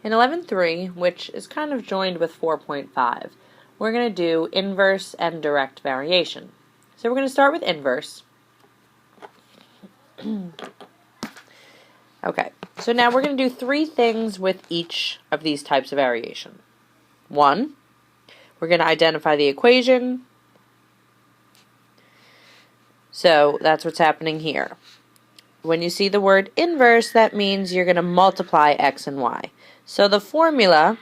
In 11.3, which is kind of joined with 4.5, we're going to do inverse and direct variation. So we're going to start with inverse. Okay, so now we're going to do three things with each of these types of variation. One, we're going to identify the equation. So that's what's happening here. When you see the word inverse, that means you're going to multiply x and y. So the formula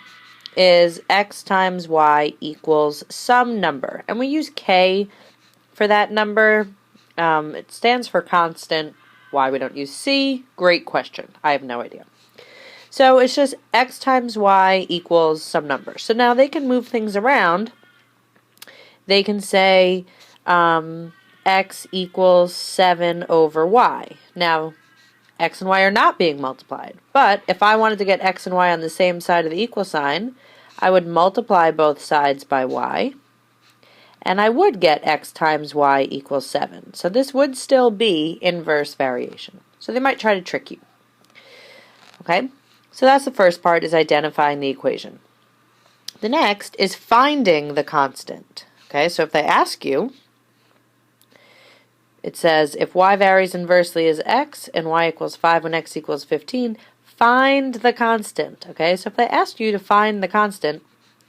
is x times y equals some number. And we use k for that number. It stands for constant. Why we don't use c? Great question. I have no idea. So it's just x times y equals some number. So now they can move things around. They can say x equals 7 over y. Now, x and y are not being multiplied. But if I wanted to get x and y on the same side of the equal sign, I would multiply both sides by y. And I would get x times y equals 7. So this would still be inverse variation. So they might try to trick you. Okay? So that's the first part, is identifying the equation. The next is finding the constant. Okay, so if they ask you, it says if y varies inversely as x and y equals 5 when x equals 15, find the constant. Okay, so if they ask you to find the constant,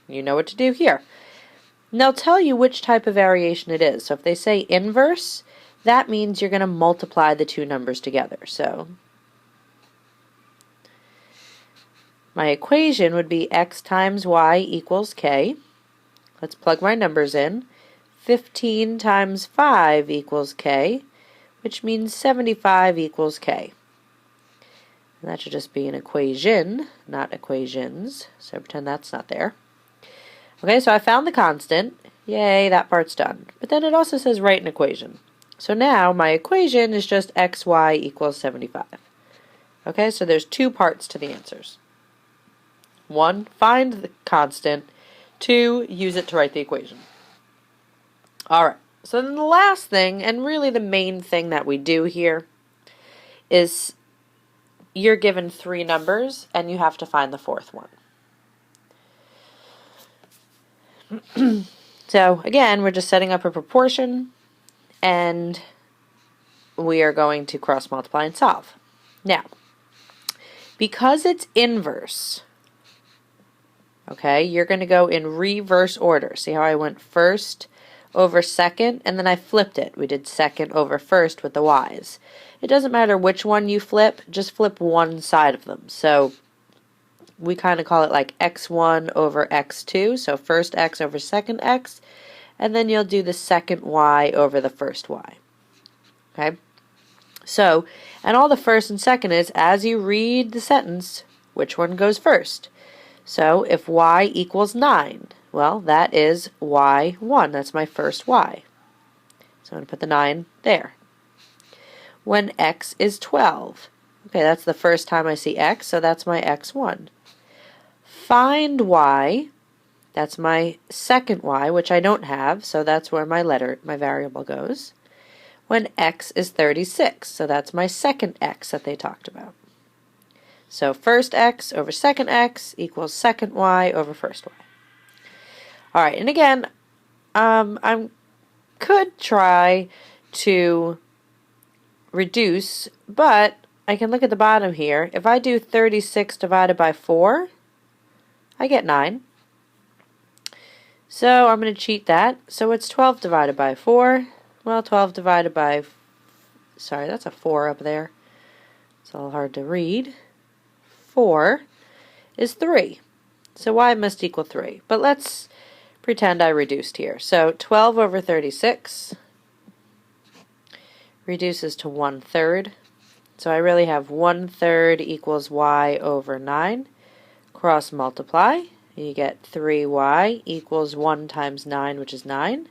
you know what to do here. And they'll tell you which type of variation it is. So if they say inverse, that means you're going to multiply the two numbers together. So my equation would be x times y equals k. Let's plug my numbers in. 15 times 5 equals k, which means 75 equals k. And that should just be an equation, not equations. So pretend that's not there. Okay, so I found the constant. Yay, that part's done. But then it also says write an equation. So now my equation is just xy equals 75. Okay, so there's two parts to the answers. One, find the constant. Two, use it to write the equation. Alright, so then the last thing, and really the main thing that we do here, is you're given three numbers and you have to find the fourth one. So again, we're just setting up a proportion and we are going to cross multiply and solve. Now, because it's inverse, okay, you're going to go in reverse order. See how I went first over second and then I flipped it. We did second over first with the y's. It doesn't matter which one you flip, just flip one side of them. So we kind of call it like x1 over x2, so first x over second x, and then you'll do the second y over the first y. Okay? So, and all the first and second is, as you read the sentence, which one goes first? So, if y equals 9, well, that is y1. That's my first y. So I'm going to put the 9 there. When x is 12, okay, that's the first time I see x, so that's my x1. Find y, that's my second y, which I don't have, so that's where my variable goes. When x is 36, so that's my second x that they talked about. So first x over second x equals second y over first y. Alright, and again, I could try to reduce, but I can look at the bottom here. If I do 36 divided by 4, I get 9. So I'm going to cheat that. So it's 12 divided by 4. Well, 12 divided by, sorry, that's a 4 up there. It's all hard to read. 4 is 3. So y must equal 3. But let's pretend I reduced here. So 12 over 36 reduces to 1/3. So I really have 1/3 equals y over 9. Cross multiply, you get 3y equals 1 times 9, which is 9.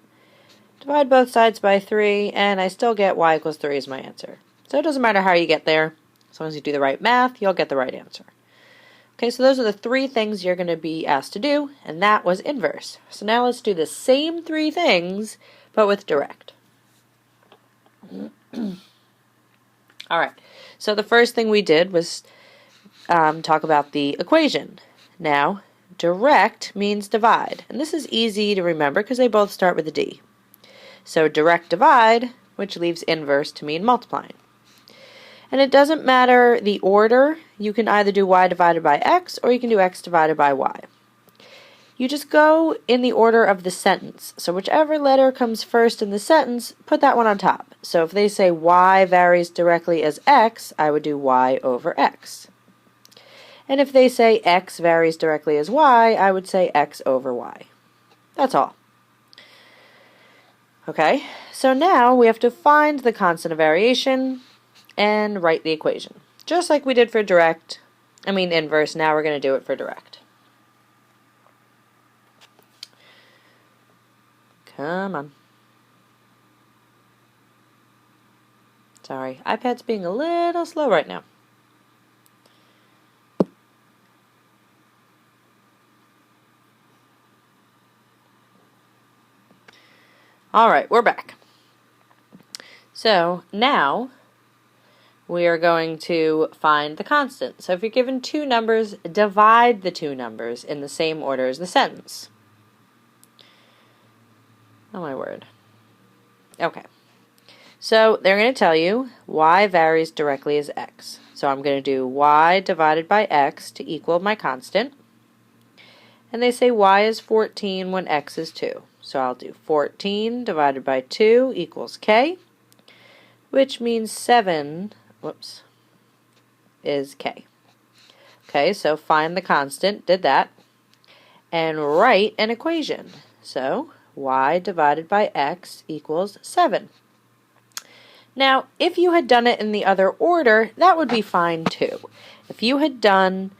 Divide both sides by 3, and I still get y equals 3 as my answer. So it doesn't matter how you get there. As long as you do the right math, you'll get the right answer. Okay, so those are the three things you're going to be asked to do, and that was inverse. So now let's do the same three things, but with direct. Alright, so the first thing we did was talk about the equation. Now, direct means divide, and this is easy to remember because they both start with a D. So direct divide, which leaves inverse to mean multiplying. And it doesn't matter the order. You can either do y divided by x or you can do x divided by y. You just go in the order of the sentence. So whichever letter comes first in the sentence, put that one on top. So if they say y varies directly as x, I would do y over x. And if they say x varies directly as y, I would say x over y. That's all. Okay, so now we have to find the constant of variation and write the equation. Just like we did for inverse, now we're going to do it for direct. Come on. Sorry, iPad's being a little slow right now. Alright, we're back. So now we are going to find the constant. So if you're given two numbers, divide the two numbers in the same order as the sentence. Oh my word. Okay. So they're going to tell you y varies directly as x. So I'm going to do y divided by x to equal my constant. And they say y is 14 when x is 2. So I'll do 14 divided by 2 equals k, which means 7, is k. Okay, so find the constant, did that, and write an equation. So y divided by x equals 7. Now, if you had done it in the other order, that would be fine too. If you had done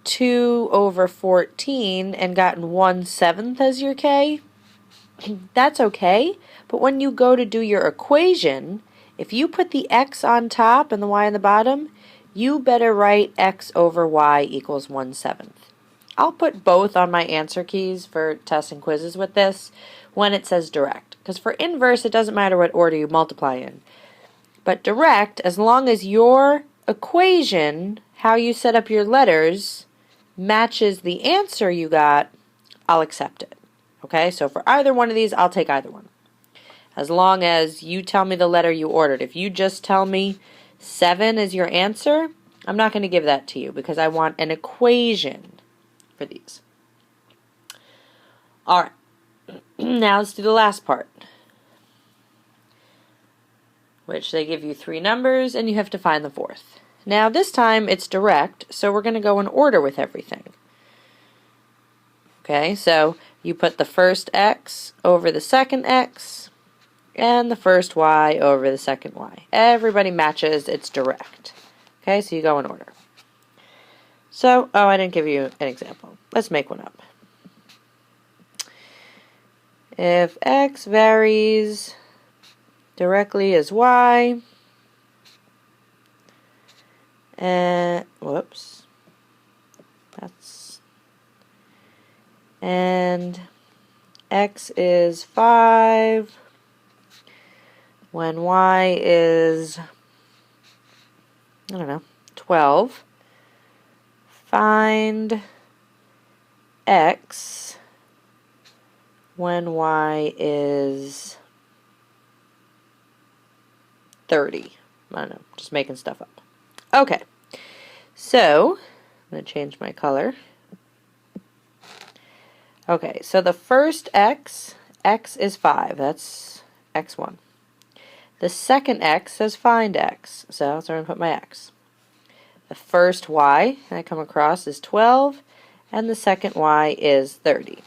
2 over 14 and gotten 1/7 as your k, that's okay, but when you go to do your equation, if you put the x on top and the y on the bottom, you better write x over y equals 1/7. I'll put both on my answer keys for tests and quizzes with this when it says direct, because for inverse it doesn't matter what order you multiply in. But direct, as long as your equation, how you set up your letters, matches the answer you got, I'll accept it. Okay, so for either one of these, I'll take either one. As long as you tell me the letter you ordered. If you just tell me 7 is your answer, I'm not going to give that to you because I want an equation for these. Alright, now let's do the last part, which they give you 3 numbers and you have to find the fourth. Now this time it's direct, so we're going to go in order with everything. Okay, so you put the first x over the second x and the first y over the second y. Everybody matches, it's direct. Okay, so you go in order. So, I didn't give you an example. Let's make one up. If x varies directly as y, and and x is 5 when y is, 12, find x when y is 30. I don't know, just making stuff up. Okay, so I'm going to change my color. Okay, so the first x is 5. That's x1. The second x says find x, so I'm going to put my x. The first y I come across is 12, and the second y is 30.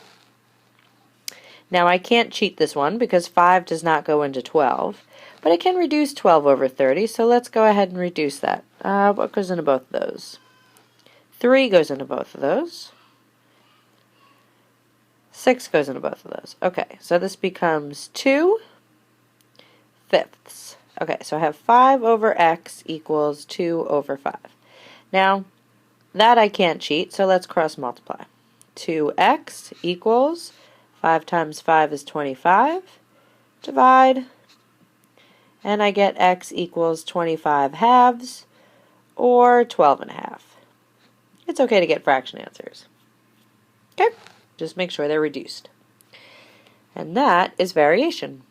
Now I can't cheat this one because 5 does not go into 12, but I can reduce 12 over 30, so let's go ahead and reduce that. What goes into both of those? 3 goes into both of those. 6 goes into both of those. Okay, so this becomes 2/5. Okay, so I have 5 over x equals 2 over 5. Now, that I can't cheat, so let's cross multiply. 2x equals 5 times 5 is 25. Divide. And I get x equals 25 halves, or 12 and a half. it's okay to get fraction answers. Okay? Just make sure they're reduced. And that is variation.